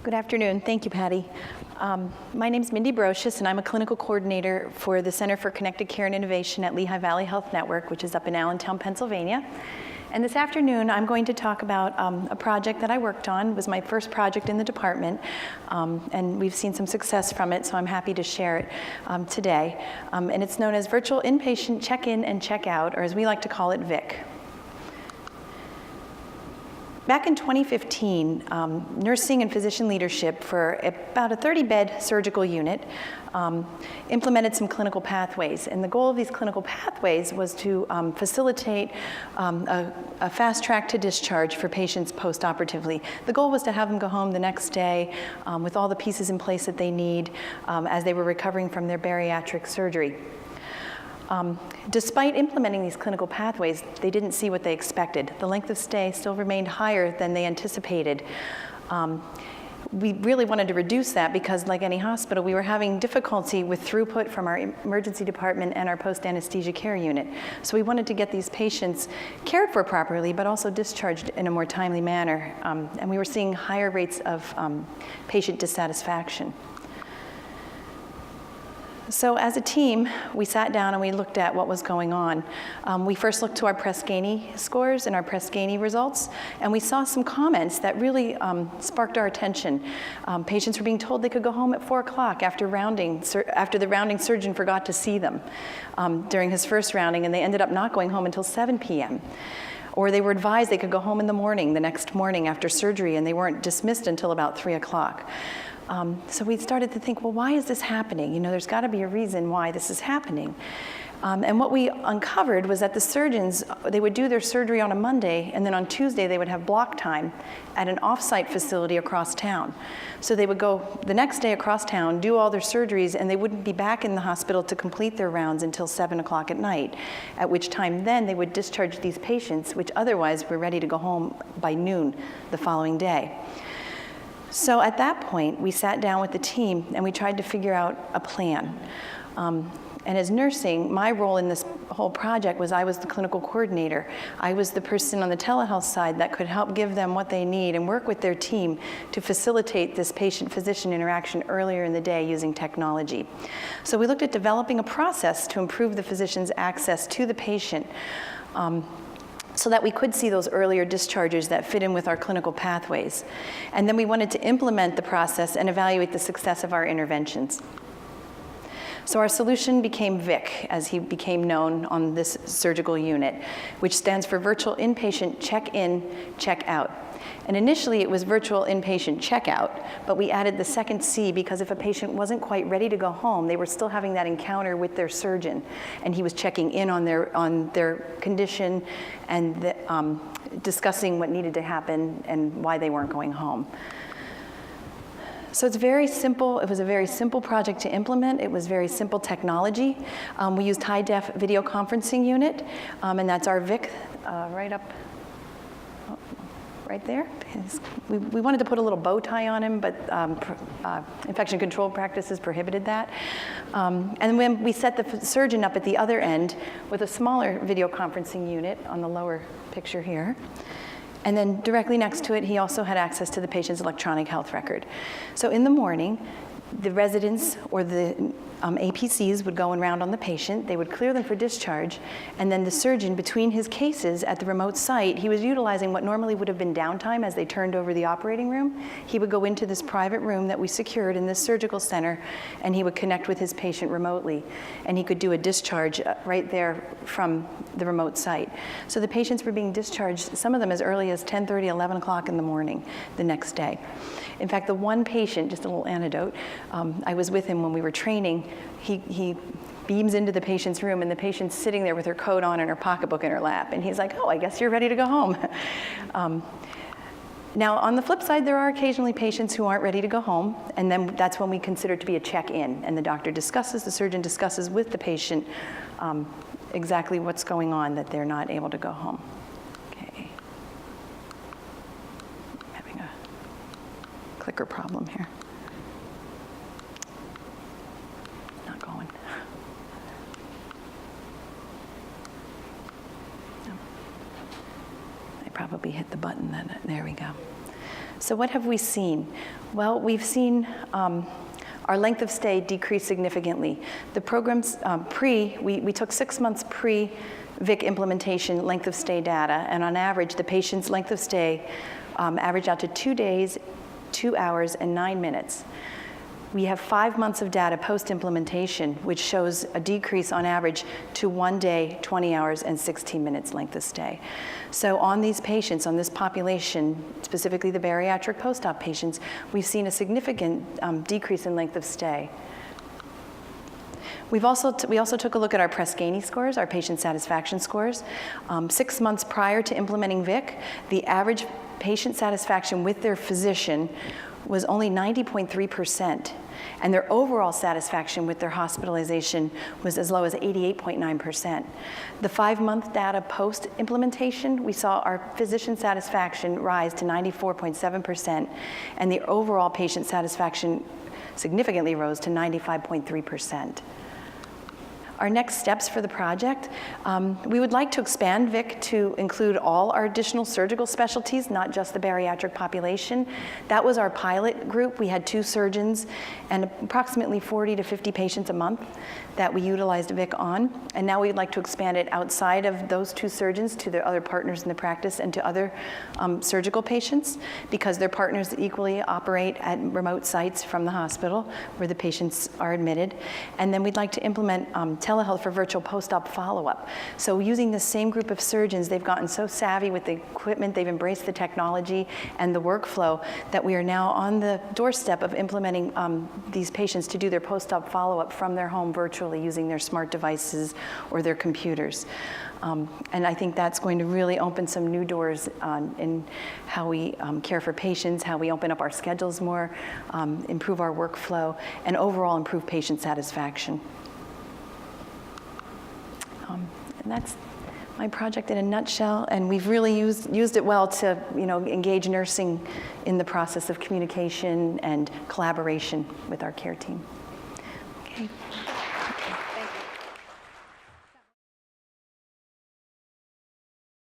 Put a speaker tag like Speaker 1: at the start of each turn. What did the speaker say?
Speaker 1: Good afternoon. Thank you, Patty. My name is MindyBrosious, and I'm a clinical coordinator for the Center for Connected Care and Innovation at Lehigh Valley Health Network, which is up in Allentown, Pennsylvania. And this afternoon, I'm going to talk about a project that I worked on. It was my first project in the department, and we've seen some success from it, so I'm happy to share it today. And it's known as Virtual Inpatient Check-In and Check-Out, or as we like to call it, VIC. Back in 2015, nursing and physician leadership for about a 30-bed surgical unit implemented some clinical pathways. And the goal of these clinical pathways was to facilitate a fast track to discharge for patients post-operatively. The goal was to have them go home the next day with all the pieces in place that they need as they were recovering from their bariatric surgery. Despite implementing these clinical pathways, they didn't see what they expected. The length of stay still remained higher than they anticipated. We really wanted to reduce that because, like any hospital, we were having difficulty with throughput from our emergency department and our post-anesthesia care unit. So we wanted to get these patients cared for properly, but also discharged in a more timely manner. And we were seeing higher rates of patient dissatisfaction. So as a team, we sat down and we looked at what was going on. We first looked to our Press-Ganey scores and our Press-Ganey results, and we saw some comments that really sparked our attention. Patients were being told they could go home at 4 o'clock after the rounding surgeon forgot to see them during his first rounding, and they ended up not going home until 7 p.m. Or they were advised they could go home in the morning, the next morning after surgery, and they weren't dismissed until about 3 o'clock. So we started to think, well, why is this happening? You know, there's got to be a reason why this is happening. And what we uncovered was that the surgeons, they would do their surgery on a Monday, and then on Tuesday they would have block time at an off-site facility across town. So they would go the next day across town, do all their surgeries, and they wouldn't be back in the hospital to complete their rounds until 7 o'clock at night, at which time then they would discharge these patients, which otherwise were ready to go home by noon the following day. So at that point, we sat down with the team and we tried to figure out a plan. And as nursing, my role in this whole project was I was the clinical coordinator. I was the person on the telehealth side that could help give them what they need and work with their team to facilitate this patient-physician interaction earlier in the day using technology. So we looked at developing a process to improve the physician's access to the patient, so that we could see those earlier discharges that fit in with our clinical pathways. And then we wanted to implement the process and evaluate the success of our interventions. So our solution became VIC, as he became known on this surgical unit, which stands for Virtual Inpatient Check-In, Check-Out. And initially it was Virtual Inpatient Check-Out, but we added the second C because if a patient wasn't quite ready to go home, they were still having that encounter with their surgeon, and he was checking in on their condition and discussing what needed to happen and why they weren't going home. So it's very simple. It was a very simple project to implement. It was very simple technology. We used high-def video conferencing unit, and that's our VIC right there. We wanted to put a little bow tie on him, but infection control practices prohibited that. And when we set the surgeon up at the other end with a smaller video conferencing unit on the lower picture here, and then directly next to it, he also had access to the patient's electronic health record. So in the morning, the residents or the APCs would go around on the patient, they would clear them for discharge, and then the surgeon, between his cases at the remote site, he was utilizing what normally would have been downtime as they turned over the operating room. He would go into this private room that we secured in this surgical center, and he would connect with his patient remotely, and he could do a discharge right there from the remote site. So the patients were being discharged, some of them as early as 10:30, 11 o'clock in the morning the next day. In fact, the one patient, just a little anecdote, I was with him when we were training. He beams into the patient's room, and the patient's sitting there with her coat on and her pocketbook in her lap. And he's like, oh, I guess you're ready to go home. Now, on the flip side, there are occasionally patients who aren't ready to go home, and then that's when we consider it to be a check-in. And the surgeon discusses with the patient exactly what's going on, that they're not able to go home. Okay. I'm having a clicker problem here. Not going. No. I probably hit the button then. There we go. So what have we seen? Well, we've seen our length of stay decrease significantly. The program's we took 6 months pre-VIC implementation length of stay data, and on average, the patient's length of stay averaged out to 2 days, 2 hours, and 9 minutes. We have 5 months of data post-implementation, which shows a decrease on average to 1 day, 20 hours, and 16 minutes length of stay. So on these patients, on this population, specifically the bariatric post-op patients, we've seen a significant decrease in length of stay. We also took a look at our Press-Ganey scores, our patient satisfaction scores. 6 months prior to implementing VIC, the average patient satisfaction with their physician was only 90.3%, and their overall satisfaction with their hospitalization was as low as 88.9%. The 5-month data post-implementation, we saw our physician satisfaction rise to 94.7%, and the overall patient satisfaction significantly rose to 95.3%. Our next steps for the project, we would like to expand VIC to include all our additional surgical specialties, not just the bariatric population. That was our pilot group. We had 2 surgeons and approximately 40 to 50 patients a month that we utilized VIC on. And now we'd like to expand it outside of those 2 surgeons to their other partners in the practice and to other surgical patients, because their partners equally operate at remote sites from the hospital where the patients are admitted. And then we'd like to implement telehealth for virtual post-op follow-up. So using the same group of surgeons, they've gotten so savvy with the equipment, they've embraced the technology and the workflow that we are now on the doorstep of implementing these patients to do their post-op follow-up from their home virtually using their smart devices or their computers. And I think that's going to really open some new doors in how we care for patients, how we open up our schedules more, improve our workflow, and overall improve patient satisfaction. And that's my project in a nutshell, and we've really used it well to engage nursing in the process of communication and collaboration with our care team. Okay.